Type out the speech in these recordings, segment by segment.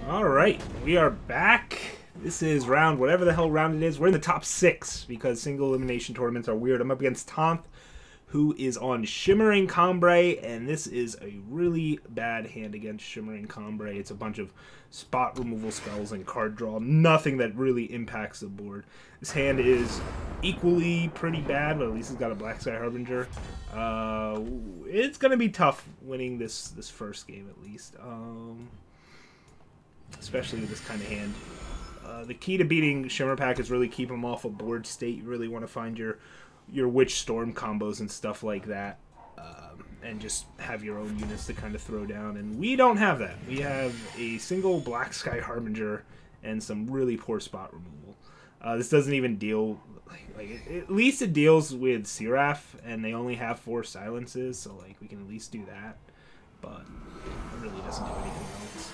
Alright, we are back. This is round, whatever the hell round it is. We're in the top 6 because single elimination tournaments are weird. I'm up against Tonth, who is on Shimmering Cambrai, and this is a really bad hand against Shimmering Cambrai. It's a bunch of spot removal spells and card draw. Nothing that really impacts the board. This hand is equally pretty bad, but at least it's got a Black Sky Harbinger. It's going to be tough winning this first game, at least. Especially with this kind of hand. The key to beating Shimmer Pack is really keep them off a board state. You really want to find your Witch Storm combos and stuff like that, and just have your own units to kind of throw down. And we don't have that. We have a single Black Sky Harbinger and some really poor spot removal. This doesn't even deal at least it deals with Seraph, and they only have 4 silences, so like we can at least do that. But it really doesn't do anything else.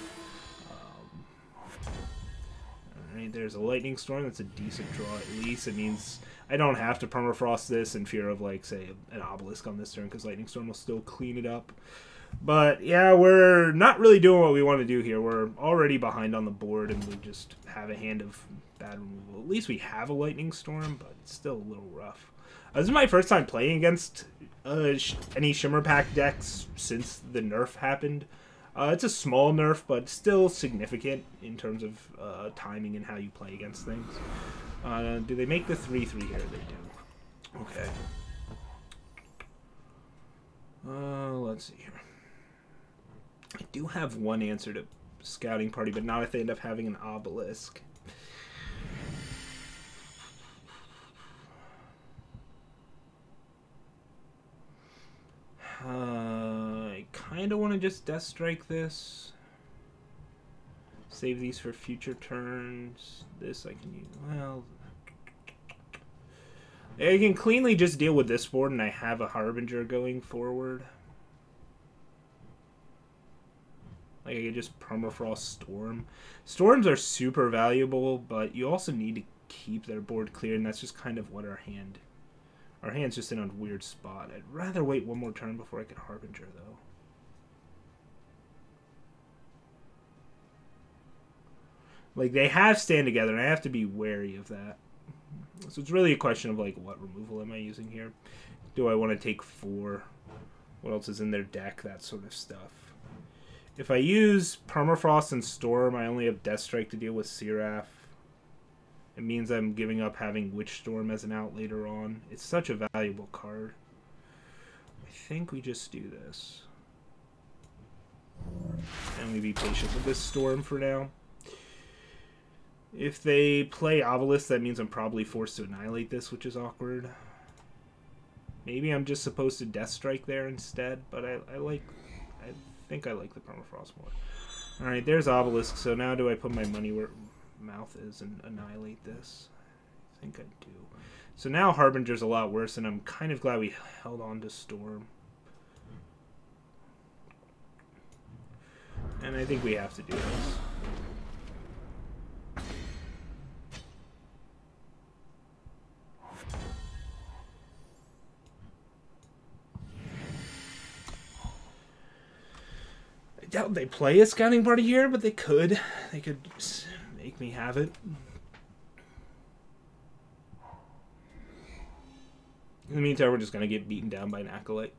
Alright, there's a Lightning Storm. That's a decent draw at least. It means I don't have to permafrost this in fear of, like, say, an Obelisk on this turn, because Lightning Storm will still clean it up. But, yeah, we're not really doing what we want to do here. We're already behind on the board, and we just have a hand of bad removal. At least we have a Lightning Storm, but it's still a little rough. This is my first time playing against any Shimmer Pack decks since the nerf happened. It's a small nerf, but still significant in terms of timing and how you play against things. Do they make the 3/3 here? They do. Okay. Let's see here. I do have one answer to Scouting Party, but not if they end up having an Obelisk. I kind of want to just Death Strike this. Save these for future turns. This I can use. Well, I can cleanly just deal with this board, and I have a Harbinger going forward. Like, I could just Permafrost Storm. Storms are super valuable, but you also need to keep their board clear, and that's just kind of what our hand's just in a weird spot. I'd rather wait one more turn before I get Harbinger, though. Like, they have Stand Together, and I have to be wary of that. So it's really a question of, like, what removal am I using here? Do I want to take 4? What else is in their deck? That sort of stuff. If I use Permafrost and Storm, I only have Death Strike to deal with Seraph. It means I'm giving up having Witch Storm as an out later on. It's such a valuable card. I think we just do this. And we be patient with this Storm for now. If they play Obelisk, that means I'm probably forced to annihilate this, which is awkward. Maybe I'm just supposed to Death Strike there instead, but I think I like the Permafrost more. Alright, there's Obelisk, so now do I put my money where mouth is and annihilate this? I think I do. So now Harbinger's a lot worse, and I'm kind of glad we held on to Storm. And I think we have to do this. I doubt they play a Scouting Party here, but they could. They could make me have it. In the meantime, we're just going to get beaten down by an Acolyte.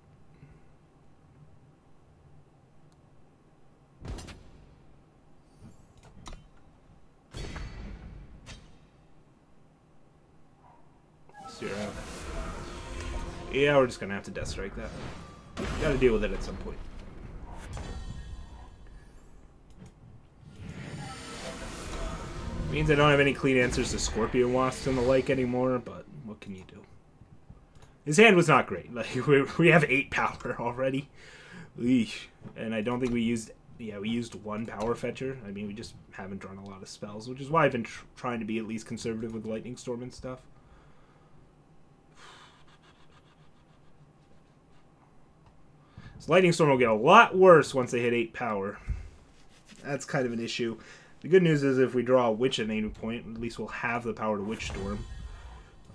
Zero. Yeah, we're just going to have to Death Strike that. Got to deal with it at some point. Means I don't have any clean answers to Scorpion Wasps and the like anymore, but what can you do? His hand was not great. Like, we have 8 power already. Eesh. And I don't think we used... Yeah, we used 1 power fetcher. I mean, we just haven't drawn a lot of spells, which is why I've been trying to be at least conservative with Lightning Storm and stuff. So Lightning Storm will get a lot worse once they hit 8 power. That's kind of an issue. The good news is if we draw a Witch at any point, at least we'll have the power to Witch Storm.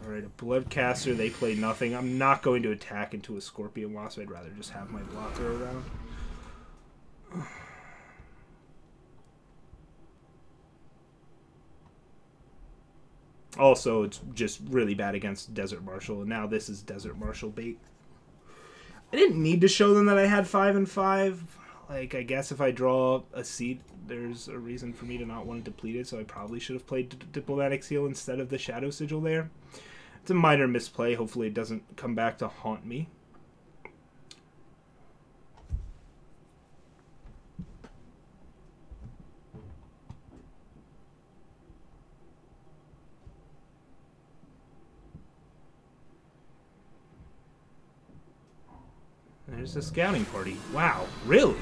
Alright, a Bloodcaster, they play nothing. I'm not going to attack into a Scorpion Wasp. I'd rather just have my blocker around. Also, it's just really bad against Desert Marshal, and now this is Desert Marshal bait. I didn't need to show them that I had 5 and 5. Like, I guess if I draw a seed, there's a reason for me to not want to deplete it, so I probably should have played Diplomatic Seal instead of the Shadow Sigil there. It's a minor misplay. Hopefully it doesn't come back to haunt me. There's a scouting party. Wow, really?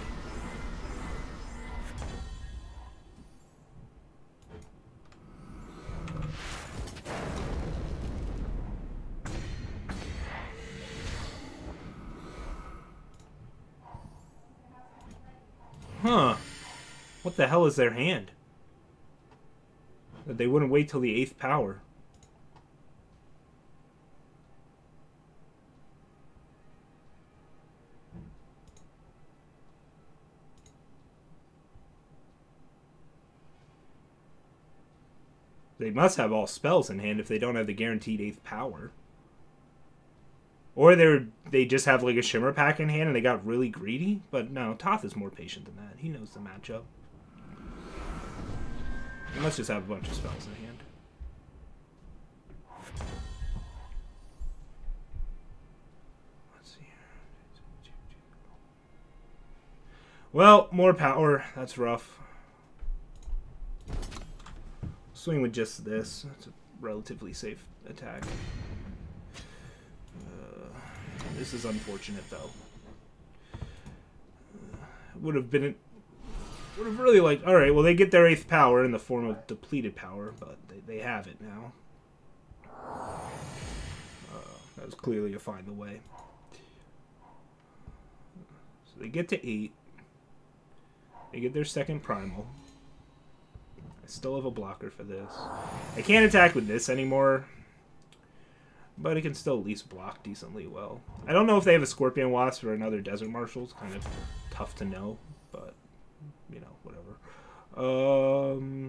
Huh. What the hell is their hand? That they wouldn't wait till the 8th power. They must have all spells in hand if they don't have the guaranteed 8th power. Or they just have like a Shimmer pack in hand and they got really greedy. But no, Toth is more patient than that. He knows the matchup. He must just have a bunch of spells in hand. Let's see here. Well, more power. That's rough. Swing with just this. It's a relatively safe attack. This is unfortunate, though. Would have really liked... Alright, well, they get their 8th power in the form of depleted power, but they have it now. That was clearly a find the way. So they get to 8. They get their 2nd primal. I still have a blocker for this. I can't attack with this anymore, but it can still at least block decently well. I don't know if they have a Scorpion Wasp or another Desert Marshal. It's kind of tough to know, but, you know, whatever.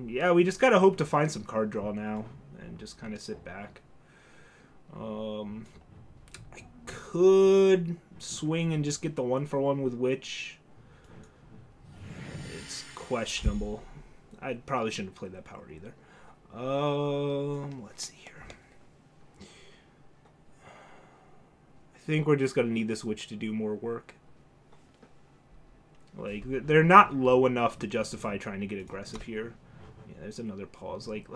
Yeah, we just gotta hope to find some card draw now and just kind of sit back. I could swing and just get the 1-for-1 with Witch. It's questionable. I probably shouldn't have played that power either. Let's see here. I think we're just going to need this Witch to do more work. Like, they're not low enough to justify trying to get aggressive here. Yeah, there's another pause. Like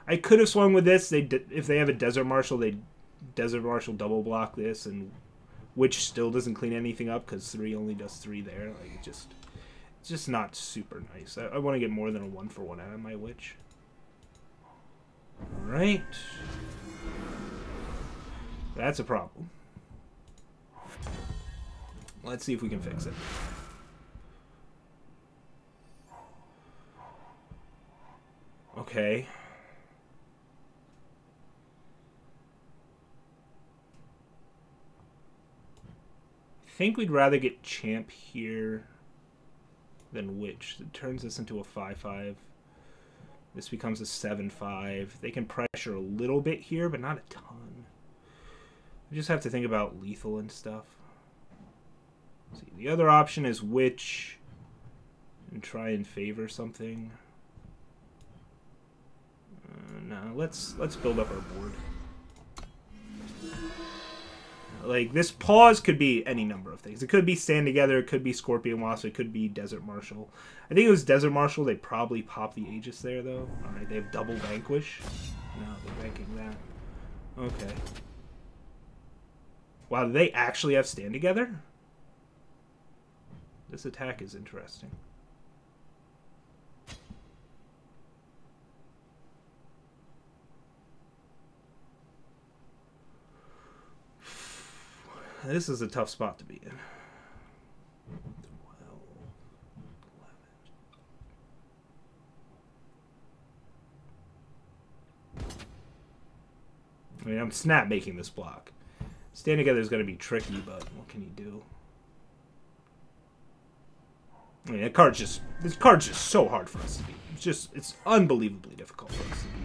I could have swung with this. If they have a Desert Marshal, they Desert Marshal double block this, and Witch still doesn't clean anything up because 3 only does 3 there. Like, it's just not super nice. I want to get more than a 1-for-1 out of my Witch. Alright. That's a problem. Let's see if we can fix it. Okay. I think we'd rather get Champ here than Witch. It turns this into a 5-5. This becomes a 7-5. They can pressure a little bit here, but not a ton. We just have to think about lethal and stuff. Let's see, the other option is Witch and try and favor something. No, let's build up our board. Like, this pause could be any number of things. It could be Stand Together, it could be Scorpion Wasp, it could be Desert Marshal. I think it was Desert Marshal. They probably pop the Aegis there, though. Alright, they have double Vanquish. No, they're banking that. Okay. Wow, do they actually have Stand Together? This attack is interesting. This is a tough spot to be in. 12, 11. I mean, I'm snap making this block. Stand Together is going to be tricky, but what can you do? I mean, this card's just so hard for us to beat. It's unbelievably difficult for us to beat.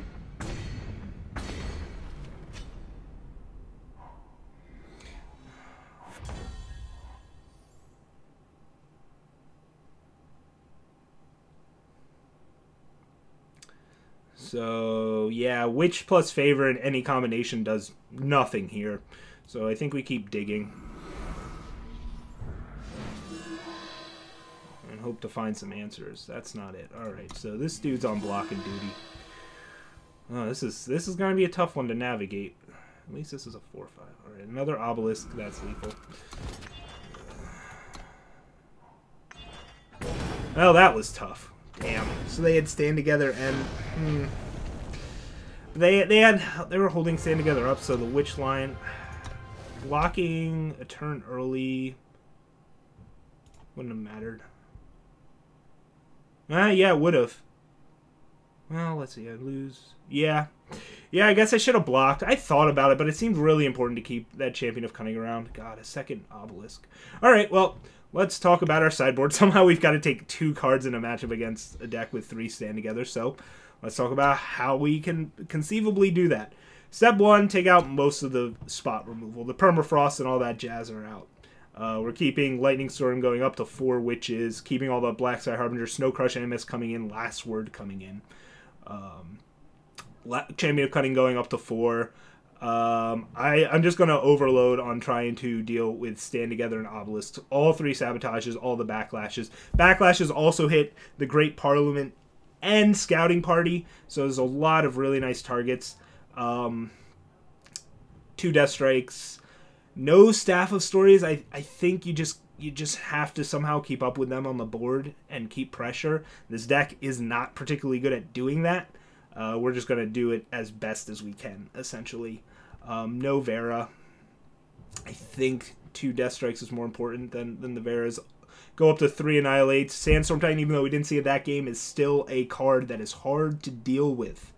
So, yeah, Witch plus Favor in any combination does nothing here. So I think we keep digging. And hope to find some answers. That's not it. Alright, so this dude's on blocking duty. Oh, this is going to be a tough one to navigate. At least this is a 4-5. Alright, another Obelisk. That's lethal. Well, that was tough. Damn. So they had Stand Together and... They were holding Stand Together up, so the Witch line... Blocking a turn early... Wouldn't have mattered. Yeah, it would have. Well, let's see. I lose. Yeah. Yeah, I guess I should have blocked. I thought about it, but it seemed really important to keep that Champion of Cunning around. God, a second Obelisk. Alright, well, let's talk about our sideboard. Somehow we've got to take 2 cards in a matchup against a deck with 3 Stand Together, so let's talk about how we can conceivably do that. Step 1, take out most of the spot removal. The Permafrost and all that jazz are out. We're keeping Lightning Storm going up to 4 Witches, keeping all the Blacksky Harbinger, Snow Crush Animus coming in, Last Word coming in. Champion of Cunning going up to 4. I'm just going to overload on trying to deal with Stand Together and Obelisks. All 3 Sabotages, all the Backlashes. Backlashes also hit the Great Parliament and Scouting Party, so there's a lot of really nice targets. 2 Death Strikes. No Staff of Stories. I think you just have to somehow keep up with them on the board and keep pressure. This deck is not particularly good at doing that. We're just going to do it as best as we can, essentially. No Vera. I think 2 Death Strikes is more important than the Veras. Go up to 3 Annihilates. Sandstorm Titan, even though we didn't see it that game, is still a card that is hard to deal with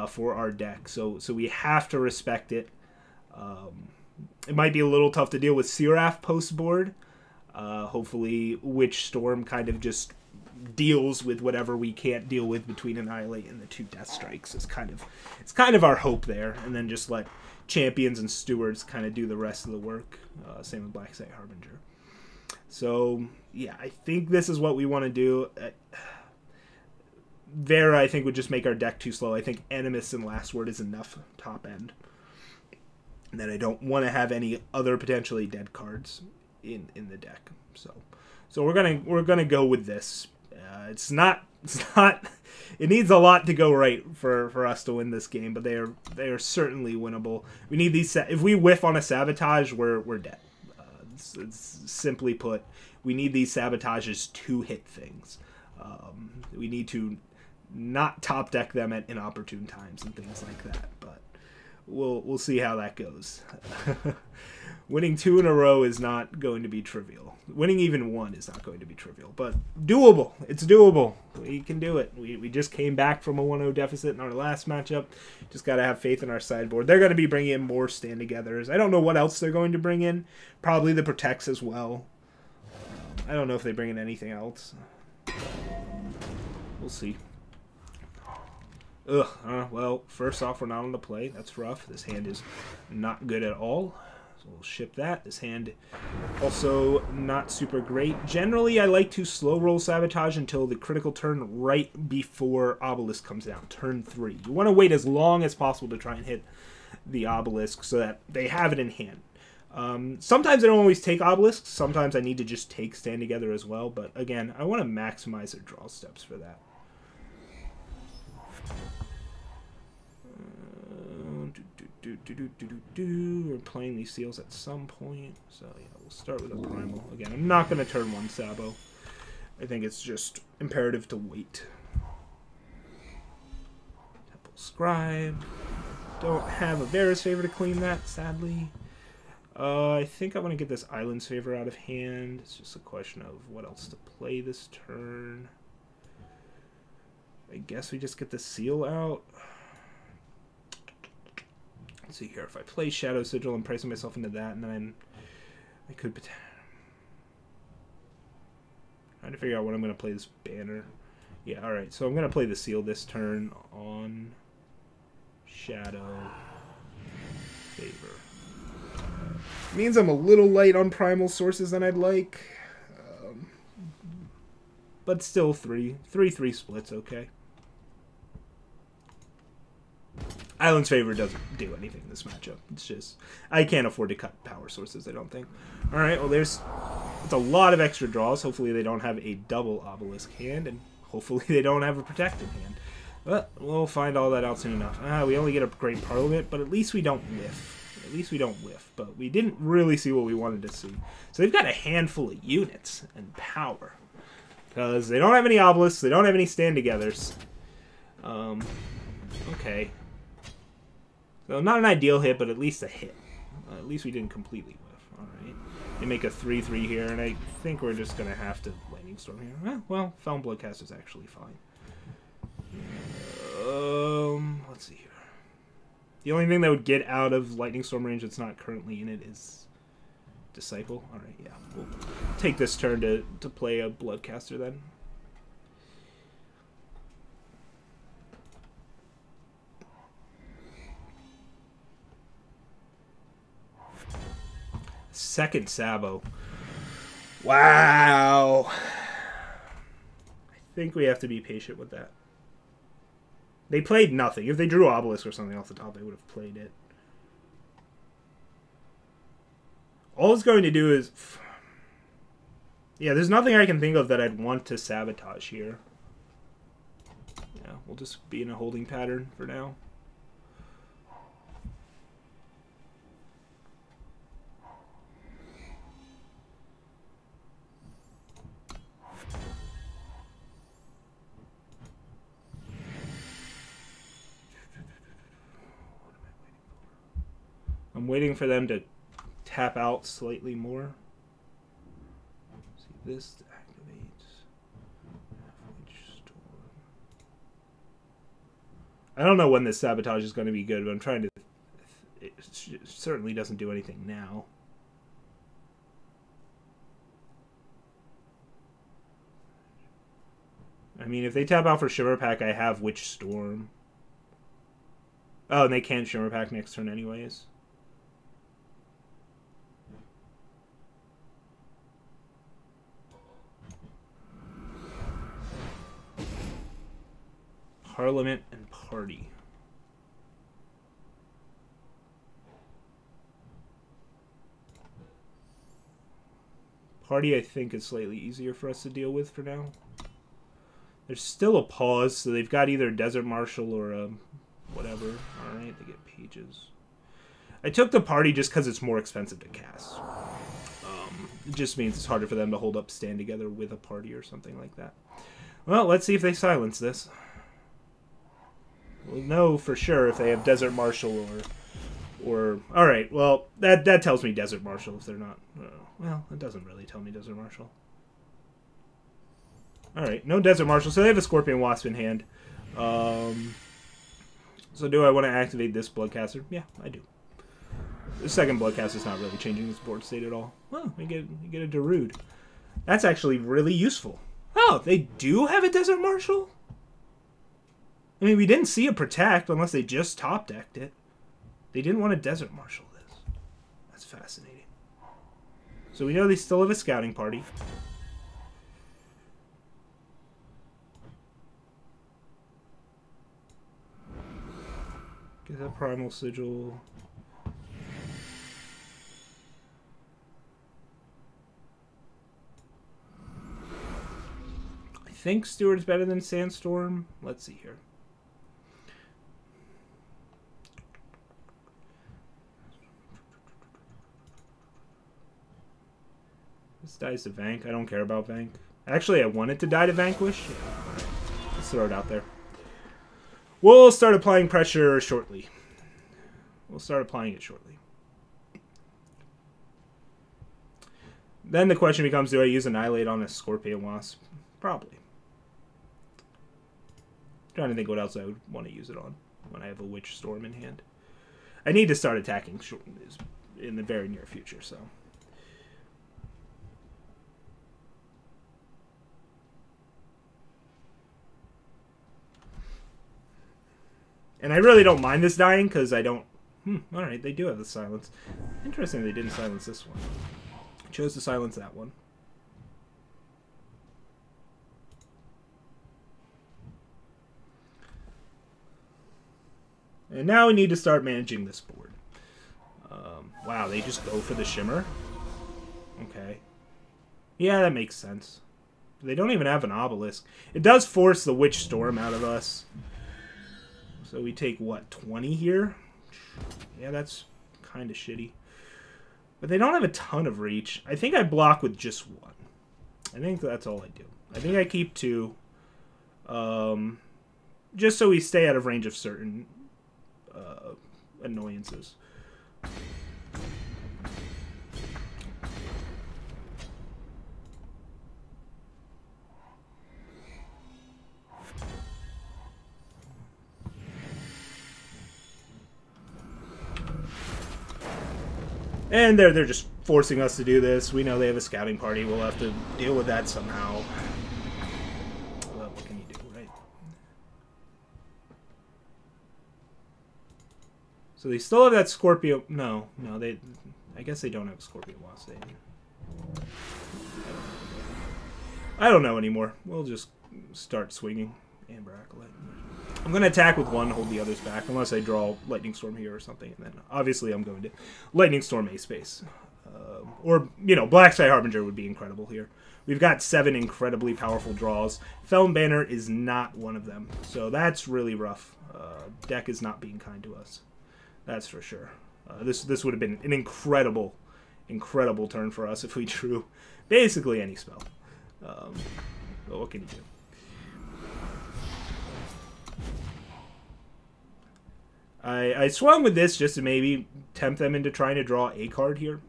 for our deck. So we have to respect it. It might be a little tough to deal with Seraph post-board. Hopefully Witch Storm kind of just deals with whatever we can't deal with between Annihilate and the 2 Death Strikes. It's kind of our hope there. And then just let Champions and Stewards kind of do the rest of the work. Same with Blacksky Harbinger. So, yeah, I think this is what we want to do. Vera, I think, would just make our deck too slow. I think Animus and Last Word is enough top end. And then I don't want to have any other potentially dead cards in the deck. So we're gonna go with this. It's not. It needs a lot to go right for us to win this game, but they are certainly winnable. We need these. If we whiff on a Sabotage, we're dead. It's simply put, we need these Sabotages to hit things. We need to not top deck them at inopportune times and things like that. But we'll see how that goes. Winning 2 in a row is not going to be trivial. Winning even 1 is not going to be trivial, but doable. It's doable. We can do it. We just came back from a 1-0 deficit in our last matchup. Just got to have faith in our sideboard. They're going to be bringing in more Stand Togethers. I don't know what else they're going to bring in. Probably the Protects as well. I don't know if they bring in anything else. We'll see. Well, first off, we're not on the play. That's rough. This hand is not good at all. So we'll ship that. This hand also not super great. Generally, I like to slow roll Sabotage until the critical turn right before Obelisk comes down. Turn 3. You want to wait as long as possible to try and hit the Obelisk so that they have it in hand. Sometimes I don't always take Obelisks. Sometimes I need to just take Stand Together as well. But again, I want to maximize their draw steps for that. We're playing these seals at some point, so yeah, we'll start with a primal. Again, I'm not going to turn 1 Sabo. I think it's just imperative to wait. Temple Scribe. Don't have a Vera's Favor to clean that, sadly. I think I want to get this Island's Favor out of hand. It's just a question of what else to play this turn. I guess we just get the seal out. Let's see here. If I play Shadow Sigil, I'm pricing myself into that, and then I could trying to figure out when I'm going to play this banner. Yeah, alright. So I'm going to play the seal this turn on Shadow Favor. Means I'm a little light on primal sources than I'd like. But still 3 splits, okay. Island's favor doesn't do anything in this matchup. It's just, I can't afford to cut power sources, I don't think. Alright, well it's a lot of extra draws. Hopefully they don't have a double obelisk hand, and hopefully they don't have a protected hand. But we'll find all that out soon enough. We only get a Great Parliament, but at least we don't whiff. At least we don't whiff. But we didn't really see what we wanted to see. So they've got a handful of units and power. Because they don't have any obelisks, they don't have any stand-togethers. Okay. So not an ideal hit, but at least a hit. At least we didn't completely whiff. Alright. They make a 3-3 here, and I think we're just going to have to Lightning Storm here. Well, Felon Bloodcast is actually fine. Let's see here. The only thing that would get out of Lightning Storm range that's not currently in it is Disciple. Alright, yeah. We'll take this turn to play a Bloodcaster then. Second Sabo. Wow. I think we have to be patient with that. They played nothing. If they drew Obelisk or something off the top, they would have played it. All it's going to do is... Yeah, there's nothing I can think of that I'd want to sabotage here. Yeah, we'll just be in a holding pattern for now. I'm waiting for them to tap out slightly more. See, this activates. I don't know when this sabotage is going to be good, but I'm trying to... It certainly doesn't do anything now. I mean, if they tap out for Shimmer Pack, I have Witch Storm. Oh, and they can't Shimmer Pack next turn anyways. Parliament and Party. Party, I think, is slightly easier for us to deal with for now. There's still a pause, so they've got either Desert Marshal or whatever. Alright, they get Pages. I took the Party just because it's more expensive to cast. It just means it's harder for them to hold up Stand Together with a Party or something like that. Well, let's see if they silence this. We'll know for sure if they have Desert Marshal or all right. Well, that tells me Desert Marshal if they're not. Well, it doesn't really tell me Desert Marshal. All right, no Desert Marshal, so they have a Scorpion Wasp in hand. So do I want to activate this Bloodcaster? Yeah, I do. The second Bloodcaster is not really changing this board state at all. Well, you get a Darude. That's actually really useful. Oh, they do have a Desert Marshal? I mean, we didn't see a Protect unless they just top-decked it. They didn't want to Desert Marshal this. That's fascinating. So we know they still have a Scouting Party. Get that Primal Sigil. I think Steward's better than Sandstorm. Let's see here. This dies to Vank. I don't care about Vank. Actually, I want it to die to Vanquish. Yeah. Right. Let's throw it out there. We'll start applying pressure shortly. We'll start applying it shortly. Then the question becomes, do I use Annihilate on a Scorpion Wasp? Probably. Trying to think what else I would want to use it on when I have a Witch Storm in hand. I need to start attacking in the very near future, so... And I really don't mind this dying, because I don't... alright, they do have the silence. Interesting they didn't silence this one. I chose to silence that one. And now we need to start managing this board. Wow, they just go for the Shimmer? Okay. Yeah, that makes sense. They don't even have an Obelisk. It does force the Witch Storm out of us. So we take, what, 20 here? Yeah, that's kind of shitty. But they don't have a ton of reach. I think I block with just one. I think that's all I do. I think I keep 2. Just so we stay out of range of certain annoyances. And they're just forcing us to do this. We know they have a scouting party. We'll have to deal with that somehow. Well, what can you do, right? So they still have that Scorpio. No, they. I guess they don't have a Scorpion Wasp. I don't know anymore. We'll just start swinging. Amber Acolyte. I'm going to attack with 1, hold the others back, unless I draw Lightning Storm here or something. And then, obviously, I'm going to Lightning Storm A-Space. Or, you know, Black Sky Harbinger would be incredible here. We've got 7 incredibly powerful draws. Felon Banner is not one of them. So that's really rough. Deck is not being kind to us. That's for sure. This would have been an incredible turn for us if we drew basically any spell. But what can you do? I swung with this just to maybe tempt them into trying to draw a card here.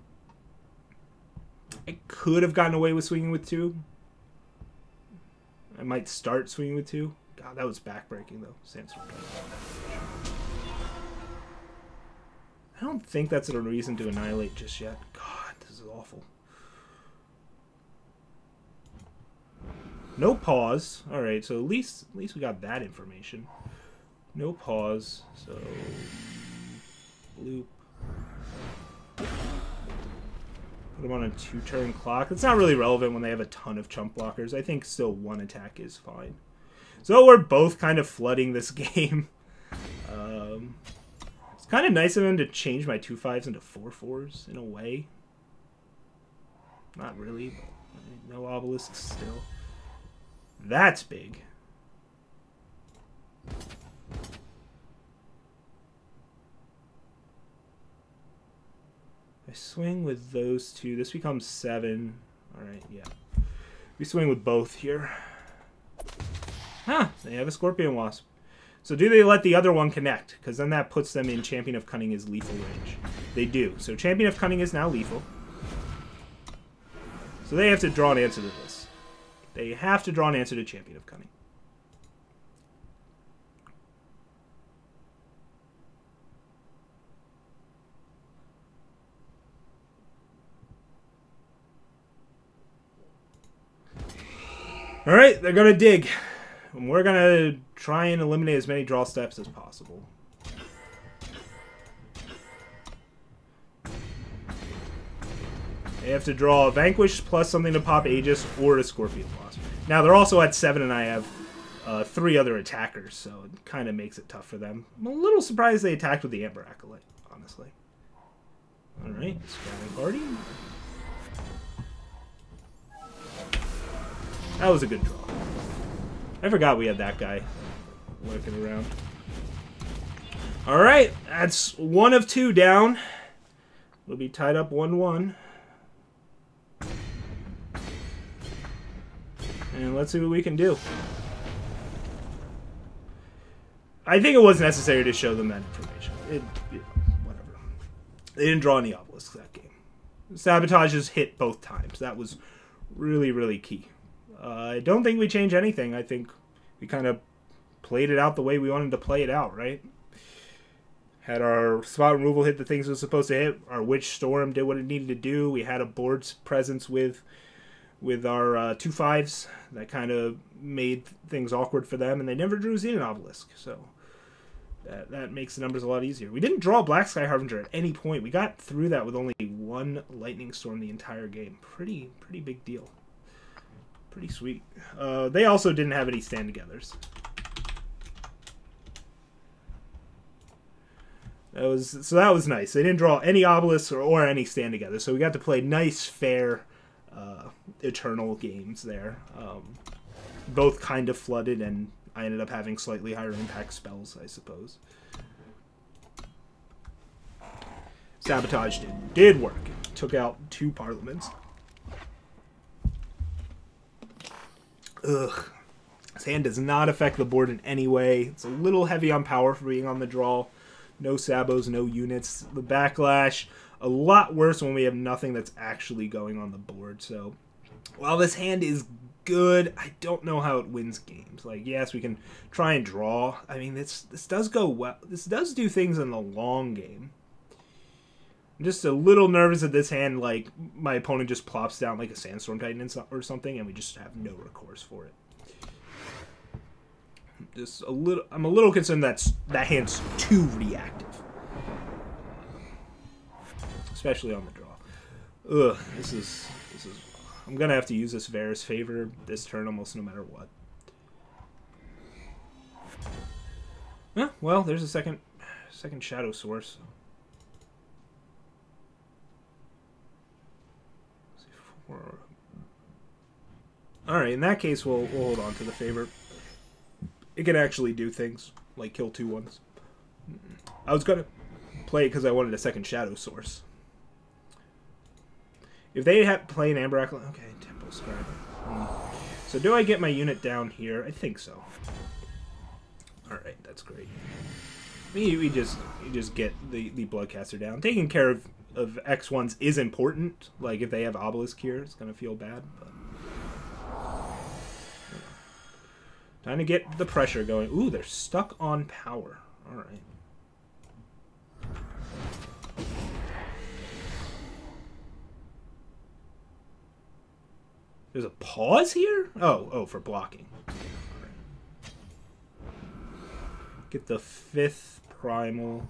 I could have gotten away with swinging with 2. I might start swinging with 2. God, that was backbreaking, though. Sandstorm. I don't think that's a reason to annihilate just yet. God, this is awful. No pause. Alright, so at least we got that information. No pause, so loop. Put them on a 2-turn clock. It's not really relevant when they have a ton of chump blockers. I think still 1 attack is fine. So we're both kind of flooding this game. It's kind of nice of him to change my 2/5s into 4/4s in a way. Not really, but no obelisks still. That's big. I swing with those 2. This becomes 7. Alright, yeah. We swing with both here. Huh, they have a Scorpion Wasp. So do they let the other one connect? Because then that puts them in Champion of Cunning is lethal range. They do. So Champion of Cunning is now lethal. So they have to draw an answer to this. They have to draw an answer to Champion of Cunning. Alright, they're going to dig. And we're going to try and eliminate as many draw steps as possible. They have to draw a Vanquish plus something to pop Aegis or a Scorpion Wasp. Now, they're also at 7 and I have 3 other attackers, so it kind of makes it tough for them. I'm a little surprised they attacked with the Amber Acolyte, honestly. Alright, Scouting Party. That was a good draw. I forgot we had that guy lurking around. Alright, that's 1 of 2 down. We'll be tied up 1-1. And let's see what we can do. I think it was necessary to show them that information. Whatever. They didn't draw any obelisks that game. Sabotages hit both times. That was really, really key. I don't think we changed anything. I think we kind of played it out the way we wanted to play it out, right? Had our spot removal hit the things it was supposed to hit. Our Witch Storm did what it needed to do. We had a board's presence with our 2/5s. That kind of made things awkward for them, and they never drew Xenon Obelisk, so that makes the numbers a lot easier. We didn't draw Black Sky Harbinger at any point. We got through that with only 1 Lightning Storm the entire game. Pretty big deal. Pretty sweet. They also didn't have any stand-togethers. That was nice. They didn't draw any obelisks or any stand together, so we got to play nice, fair, eternal games there. Both kind of flooded, and I ended up having slightly higher impact spells, I suppose. Sabotage did work. Took out 2 parliaments. Ugh. This hand does not affect the board in any way. It's a little heavy on power for being on the draw. No sabos, no units. The backlash, a lot worse when we have nothing that's actually going on the board. So while this hand is good, I don't know how it wins games. Like, yes, we can try and draw. I mean, this does go well. This does do things in the long game. I'm just a little nervous that this hand, like, my opponent just plops down like a Sandstorm Titan or something, and we just have no recourse for it. I'm a little concerned that hand's too reactive, especially on the draw. Ugh, this is. I'm gonna have to use this Varus Favor this turn almost no matter what. Well, there's a second shadow source. Alright, in that case, we'll hold on to the favor. It can actually do things, like kill 2/1s. I was going to play it because I wanted a second shadow source. If they had played Amber Acolyte... Okay, Temple Scribe. So do I get my unit down here? I think so. Alright, that's great. We just get the Bloodcaster down. Taking care of X1s is important. Like, if they have Obelisk here, it's going to feel bad. But time to get the pressure going. Ooh, they're stuck on power. All right. There's a pause here? Oh, for blocking. All right. Get the 5th primal.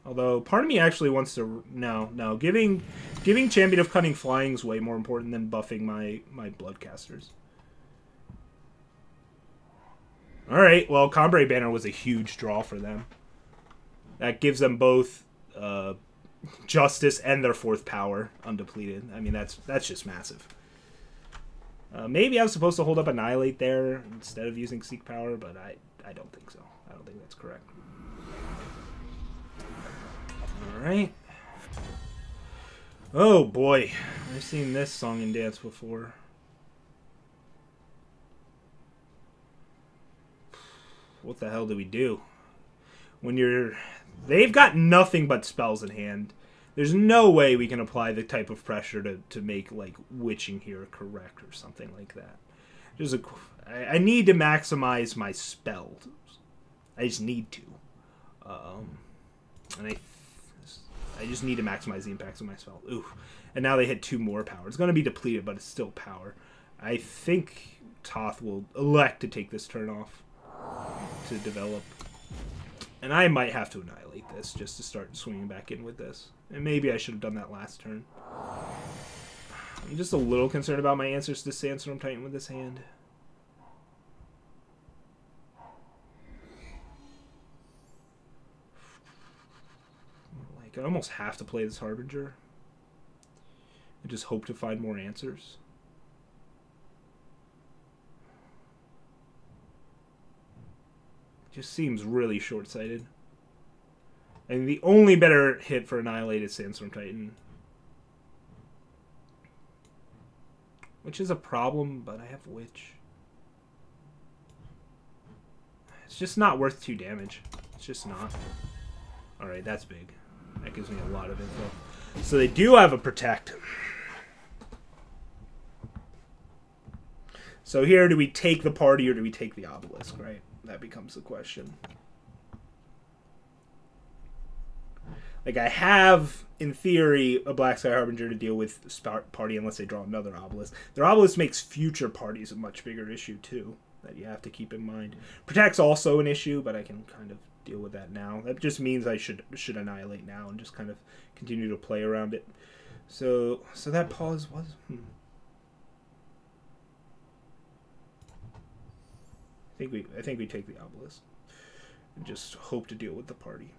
Although, part of me actually wants to... No. Giving Champion of Cunning Flying is way more important than buffing my Bloodcasters. Alright, well, Cambrai Banner was a huge draw for them. That gives them both Justice and their 4th power undepleted. I mean, that's just massive. Maybe I was supposed to hold up Annihilate there instead of using Seek Power, but I don't think so. I don't think that's correct. Alright. Oh boy, I've seen this song and dance before. What the hell do we do? When they've got nothing but spells in hand. There's no way we can apply the type of pressure to make, like, Witching here correct or something like that. I need to maximize my spells. I just need to. And I just need to maximize the impacts of my spell. Ooh. And now they hit 2 more power. It's going to be depleted, but it's still power. I think Toth will elect to take this turn off to develop. And I might have to annihilate this just to start swinging back in with this. And maybe I should have done that last turn. I'm just a little concerned about my answers to Sandstorm Titan with this hand. Like, I almost have to play this Harbinger. And just hope to find more answers. Just seems really short-sighted. And the only better hit for Annihilate is Sandstorm Titan. Which is a problem, but I have Witch. It's just not worth 2 damage. It's just not. Alright, that's big. That gives me a lot of info. So they do have a Protect. So here, do we take the party or do we take the Obelisk, right? That becomes the question. Like, I have, in theory, a Black Sky Harbinger to deal with party unless they draw another Obelisk. Their Obelisk makes future parties a much bigger issue, too, that you have to keep in mind. Protect's also an issue, but I can kind of deal with that now. That just means I should annihilate now and just kind of continue to play around it. So that pause was... I think we take the Obelisk. and just hope to deal with the party.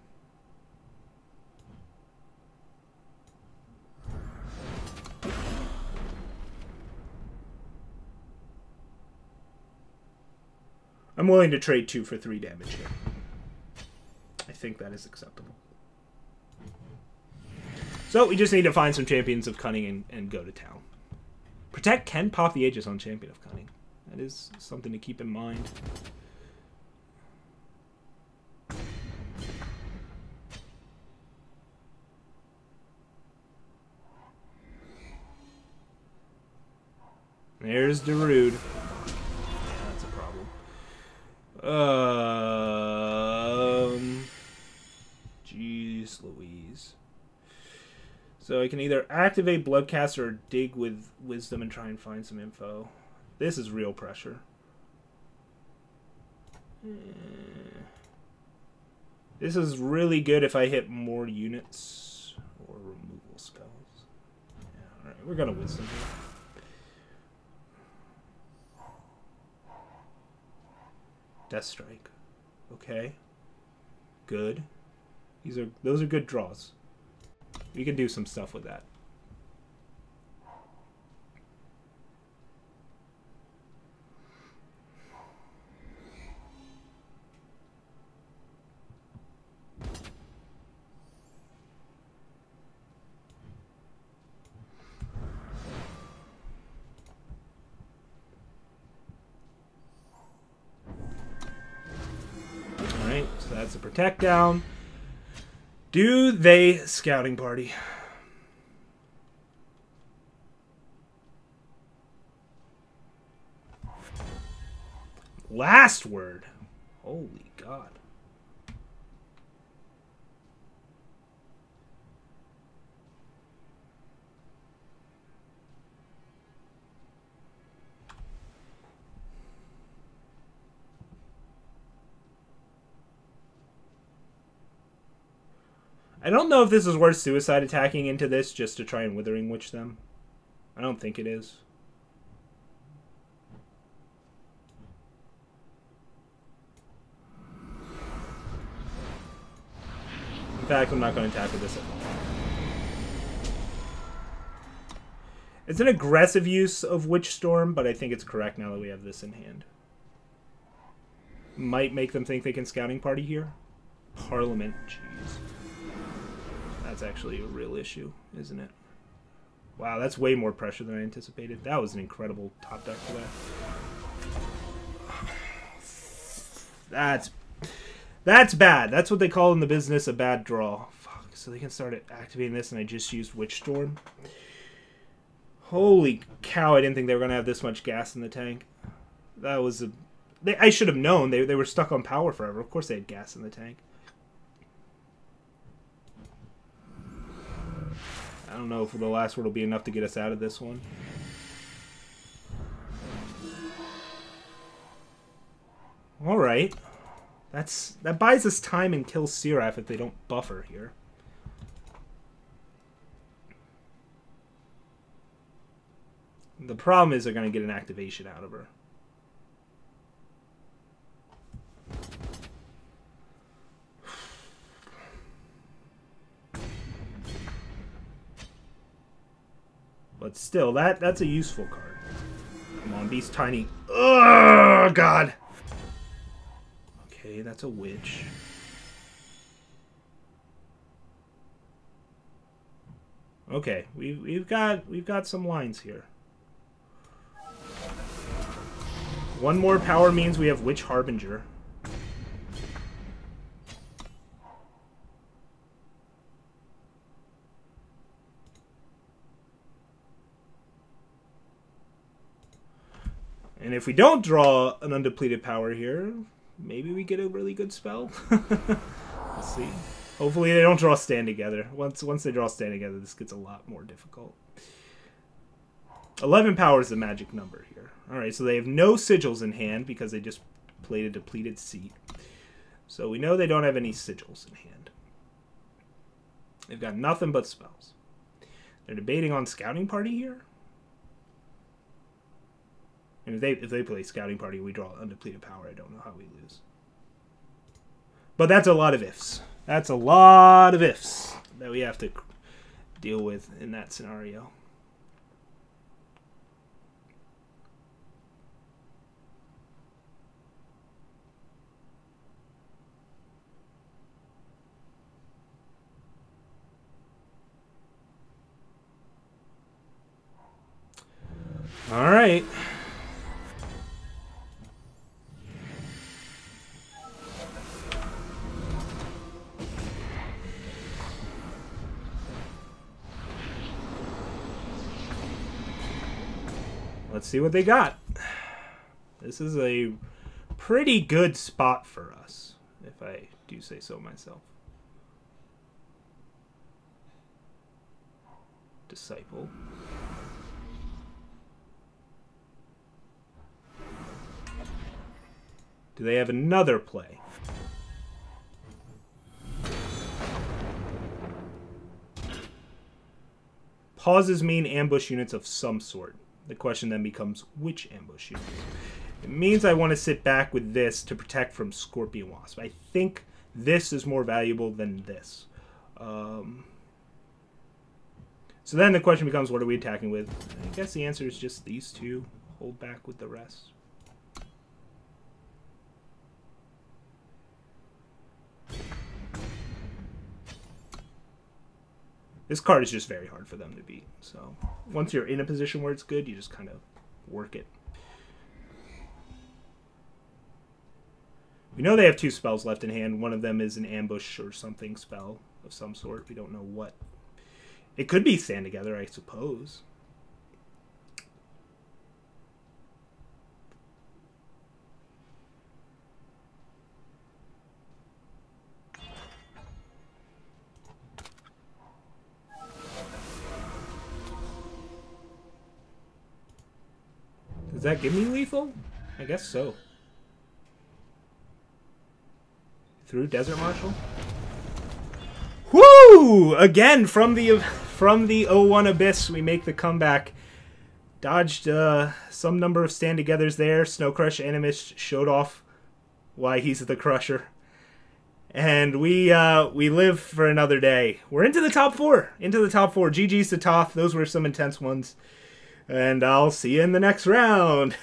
I'm willing to trade 2 for 3 damage here. I think that is acceptable. So we just need to find some Champions of Cunning and go to town. Protect can pop the Aegis on Champion of Cunning. That is something to keep in mind. There's Darude. Yeah, that's a problem. Jeez Louise. So I can either activate Bloodcast or dig with Wisdom and try and find some info. This is real pressure. This is really good if I hit more units or removal spells. Yeah, alright, we're gonna Wisdom here. Death Strike. Okay. Good. Those are good draws. We can do some stuff with that. Alright, so that's a protect down. Do they scouting party? Last word. Holy God. I don't know if this is worth suicide attacking into this just to try and Withering Witch them. I don't think it is. In fact, I'm not going to attack with this at all. It's an aggressive use of Witch Storm, but I think it's correct now that we have this in hand. Might make them think they can scouting party here. Parliament, jeez. That's actually a real issue, isn't it? Wow, that's way more pressure than I anticipated. That was an incredible top deck for that. That's bad. That's what they call in the business a bad draw. Fuck, so they can start activating this and I just used Witch Storm. Holy cow, I didn't think they were going to have this much gas in the tank. That was a... I should have known. They were stuck on power forever. Of course they had gas in the tank. I don't know if the last word will be enough to get us out of this one. Alright. That buys us time and kills Seraph if they don't buffer here. The problem is they're going to get an activation out of her. But still, that's a useful card. Come on, Beast Tiny. Oh, God. Okay, that's a witch. Okay, we've got some lines here. One more power means we have Witch Harbinger. And if we don't draw an undepleted power here, maybe we get a really good spell. Let's see. Hopefully they don't draw Stand Together. Once they draw Stand Together, this gets a lot more difficult. 11 power is the magic number here. Alright, so they have no sigils in hand because they just played a depleted seat. So we know they don't have any sigils in hand. They've got nothing but spells. They're debating on Scouting Party here. And if they play Scouting Party, we draw undepleted power. I don't know how we lose. But that's a lot of ifs. That's a lot of ifs that we have to deal with in that scenario. All right. Let's see what they got. This is a pretty good spot for us, if I do say so myself. Disciple. Do they have another play? Pauses mean ambush units of some sort. The question then becomes, which ambush units? It means I want to sit back with this to protect from Scorpion Wasp. I think this is more valuable than this. So then the question becomes, what are we attacking with? I guess the answer is just these two. Hold back with the rest. This card is just very hard for them to beat. So once you're in a position where it's good, you just kind of work it. We know they have 2 spells left in hand. One of them is an ambush or something spell of some sort. We don't know what. It could be Stand Together, I suppose. Does that give me lethal? I guess so. Through Desert Marshal? Woo! Again, from the 0-1 Abyss, we make the comeback. Dodged some number of stand-togethers there. Snow Crush Animist showed off why he's the Crusher. And we live for another day. We're into the top 4. Into the top 4. GG's to Toth. Those were some intense ones. And I'll see you in the next round.